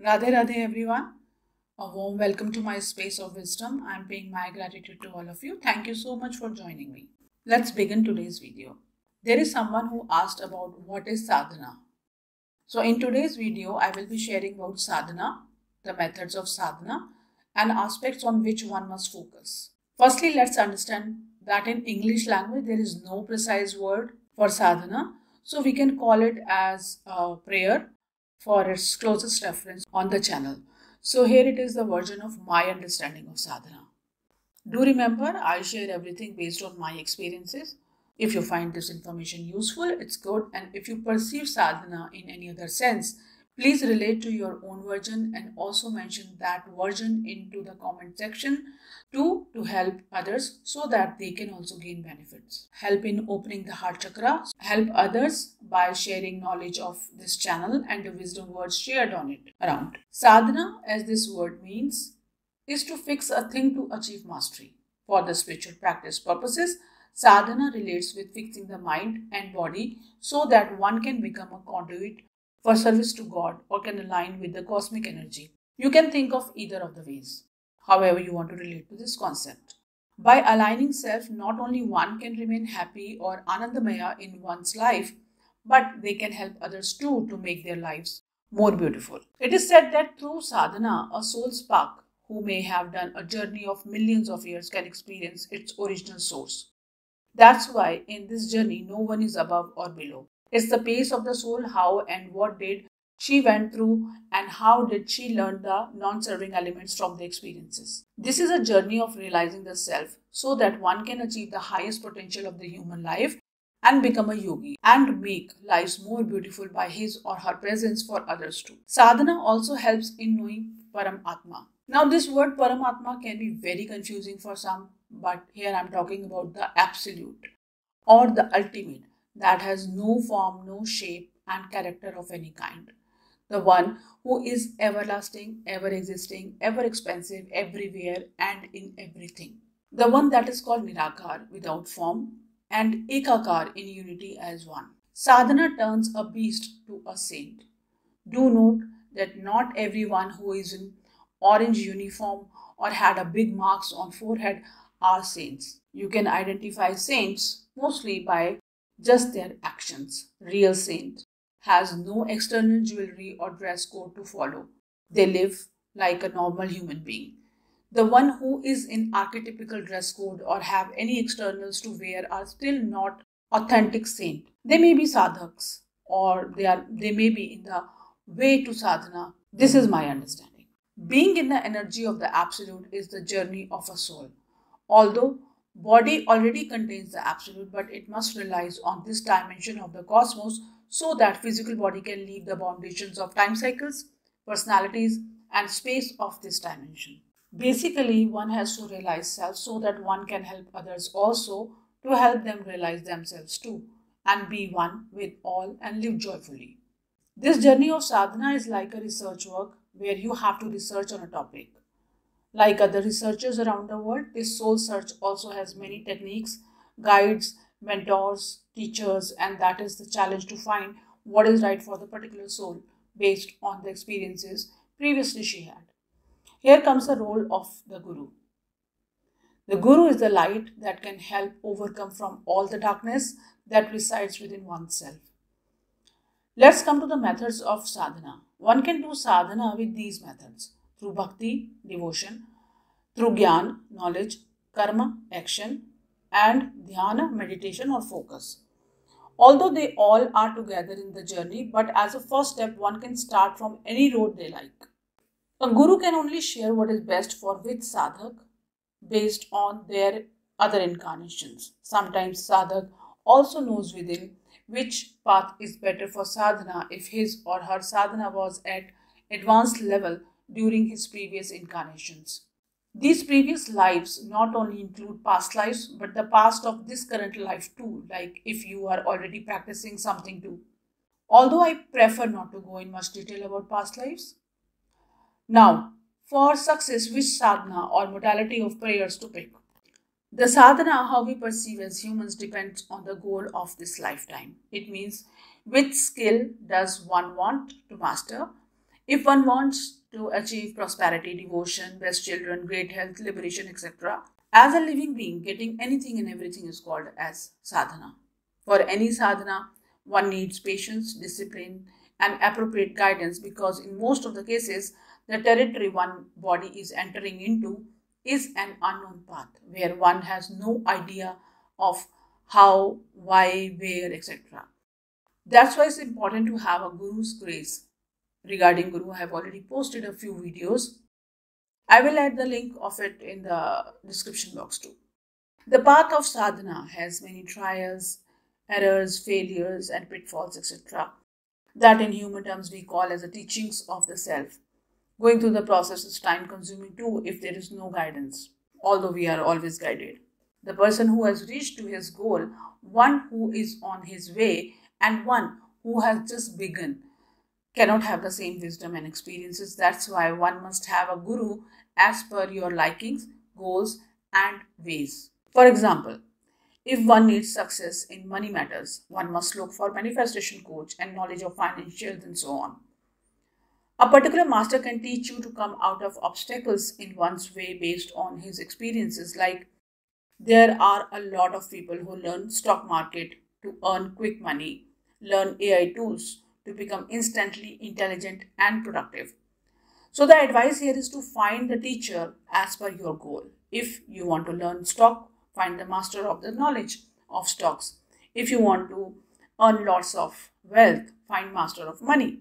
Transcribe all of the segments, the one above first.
Radhe Radhe everyone. A warm welcome to my space of wisdom. I'm paying my gratitude to all of you. Thank you so much for joining me. Let's begin today's video. There is someone who asked about what is sadhana. So in today's video, I will be sharing about sadhana, the methods of sadhana, and aspects on which one must focus. Firstly, let's understand that in English language, there is no precise word for sadhana. So we can call it as a prayer for its closest reference on the channel. So here it is the version of my understanding of sadhana. Do remember, I share everything based on my experiences. If you find this information useful, it's good. And if you perceive sadhana in any other sense, please relate to your own version and also mention that version into the comment section to help others so that they can also gain benefits. Help in opening the heart chakra. Help others by sharing knowledge of this channel and the wisdom words shared on it around. Sadhana, as this word means, is to fix a thing to achieve mastery. For the spiritual practice purposes, sadhana relates with fixing the mind and body so that one can become a conduit for service to God or can align with the cosmic energy. You can think of either of the ways, however you want to relate to this concept. By aligning self, not only one can remain happy or anandamaya in one's life, but they can help others too to make their lives more beautiful. It is said that through sadhana, a soul spark who may have done a journey of millions of years can experience its original source. That's why in this journey, no one is above or below. It's the pace of the soul, how and what did she went through and how did she learn the non-serving elements from the experiences. This is a journey of realizing the self so that one can achieve the highest potential of the human life and become a yogi and make lives more beautiful by his or her presence for others too. Sadhana also helps in knowing Paramatma. Now this word Paramatma can be very confusing for some, but here I'm talking about the absolute or the ultimate that has no form, no shape and character of any kind. The one who is everlasting, ever existing, ever expansive, everywhere and in everything. The one that is called Nirakar without form and Ekakar in unity as one. Sadhana turns a beast to a saint. Do note that not everyone who is in orange uniform or had a big marks on forehead are saints. You can identify saints mostly by just their actions. Real saint has no external jewelry or dress code to follow. They live like a normal human being. The one who is in archetypical dress code or have any externals to wear are still not authentic saint. They may be sadhaks or they may be in the way to sadhana. This is my understanding. Being in the energy of the absolute is the journey of a soul. Although body already contains the absolute, but it must relies on this dimension of the cosmos so that physical body can leave the foundations of time cycles, personalities, and space of this dimension. Basically, one has to realize self so that one can help others also to help them realize themselves too and be one with all and live joyfully. This journey of sadhana is like a research work where you have to research on a topic. Like other researchers around the world, this soul search also has many techniques, guides, mentors, teachers, and that is the challenge to find what is right for the particular soul based on the experiences previously she had. Here comes the role of the Guru. The Guru is the light that can help overcome from all the darkness that resides within oneself. Let's come to the methods of sadhana. One can do sadhana with these methods through bhakti, devotion, through jnana, knowledge, karma, action, and dhyana, meditation or focus. Although they all are together in the journey, but as a first step, one can start from any road they like. A guru can only share what is best for which sadhak based on their other incarnations. Sometimes sadhak also knows within which path is better for sadhana if his or her sadhana was at advanced level during his previous incarnations. These previous lives not only include past lives but the past of this current life too, like if you are already practicing something too. Although I prefer not to go in much detail about past lives. Now, for success, which sadhana or modality of prayers to pick? The sadhana, how we perceive as humans, depends on the goal of this lifetime. It means which skill does one want to master? If one wants to achieve prosperity, devotion, best children, great health, liberation, etc., as a living being, getting anything and everything is called as sadhana. For any sadhana, one needs patience, discipline, and appropriate guidance, because in most of the cases, the territory one body is entering into is an unknown path where one has no idea of how, why, where, etc. That's why it's important to have a guru's grace. Regarding Guru, I have already posted a few videos. I will add the link of it in the description box too. The path of sadhana has many trials, errors, failures, and pitfalls, etc., that in human terms we call as the teachings of the self. Going through the process is time consuming too if there is no guidance, although we are always guided. The person who has reached to his goal, one who is on his way, and one who has just begun cannot have the same wisdom and experiences. That's why one must have a guru as per your likings, goals, and ways. For example, if one needs success in money matters, one must look for manifestation coach and knowledge of financials and so on. A particular master can teach you to come out of obstacles in one's way based on his experiences. Like there are a lot of people who learn stock market to earn quick money, learn AI tools to become instantly intelligent and productive. So the advice here is to find the teacher as per your goal. If you want to learn stock, find the master of the knowledge of stocks. If you want to earn lots of wealth, find master of money.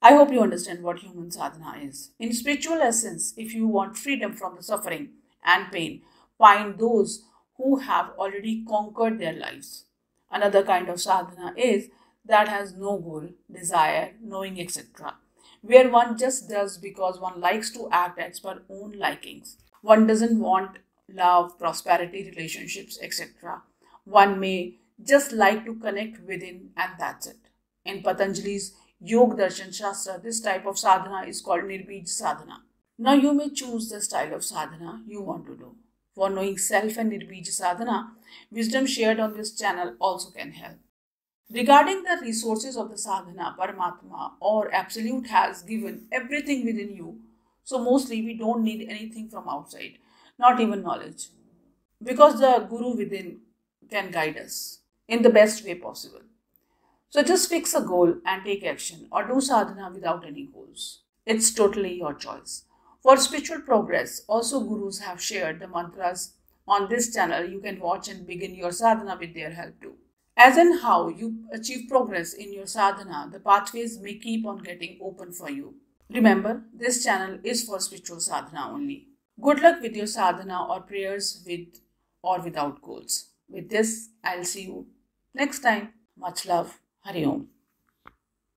I hope you understand what human sadhana is. In spiritual essence, if you want freedom from the suffering and pain, find those who have already conquered their lives. Another kind of sadhana is that has no goal, desire, knowing, etc., where one just does because one likes to act as per own likings. One doesn't want love, prosperity, relationships, etc. One may just like to connect within, and that's it. In Patanjali's Yoga Darshan Shastra, this type of sadhana is called Nirbij sadhana. Now you may choose the style of sadhana you want to do. For knowing self and Nirbij sadhana, wisdom shared on this channel also can help. Regarding the resources of the sadhana, Paramatma or Absolute has given everything within you. So mostly we don't need anything from outside, not even knowledge. Because the Guru within can guide us in the best way possible. So just fix a goal and take action, or do sadhana without any goals. It's totally your choice. For spiritual progress, also gurus have shared the mantras on this channel. You can watch and begin your sadhana with their help too. As in how you achieve progress in your sadhana, the pathways may keep on getting open for you. Remember, this channel is for spiritual sadhana only. Good luck with your sadhana or prayers with or without goals. With this, I'll see you next time. Much love. Hari Om.